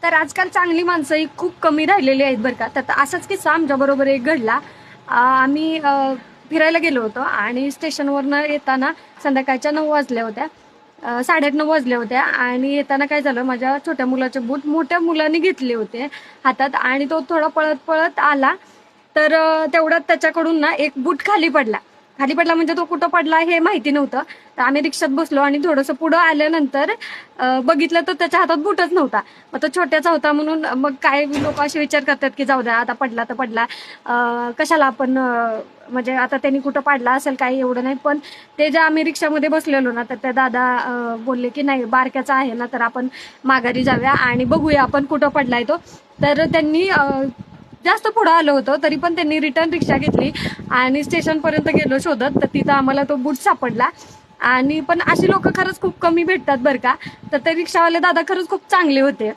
तर आजकाल चांगली माणसं ही खूप कमी राहिलेली आहेत बरं का. तर असाच किस्सा आमच्याबरोबर एक घडला. आम्ही फिरायला गेलो होतो आणि स्टेशनवरनं येताना संध्याकाळच्या 9 वाजल्या होत्या. 9:30 वाजल्या होत्या आणि येताना काय झालं, माझ्या छोट्या मुलाचे बूट मोठ्या मुलाने घेतले होते हातात आणि तो थोडा पळत-पळत आला. तर तेवढ्यात त्याच्याकडून ना एक बूट खाली पडला. खाली पडला म्हणजे तो कुठं पडला हे माहिती नव्हतं. तर आम्ही रिक्षात बसलो आणि थोडंसं पुढं आल्यानंतर बघितलं तर त्याच्या हातात बूटच नव्हता. मग तो छोट्याचा होता म्हणून मग काय लोक असे विचार करतात की जाऊ द्या आता पडला तर पडला. कशाला आपण म्हणजे आता त्यांनी कुठं पाडला असेल काही एवढं नाही. पण ते जे आम्ही रिक्षामध्ये बसलेलो ना तर त्या दादा बोलले की नाही बारक्याचा आहे ना तर आपण माघारी जाऊया आणि बघूया आपण कुठं पडलाय तो. तर त्यांनी जास्त पुढं आलं होतं तरी पण त्यांनी रिटर्न रिक्षा घेतली आणि स्टेशनपर्यंत गेलो शोधत. तर तिथं आम्हाला तो बूट सापडला. आणि पण अशी लोक खरंच खूप कमी भेटतात बरं का. तर ते रिक्षावाले दादा खरंच खूप चांगले होते.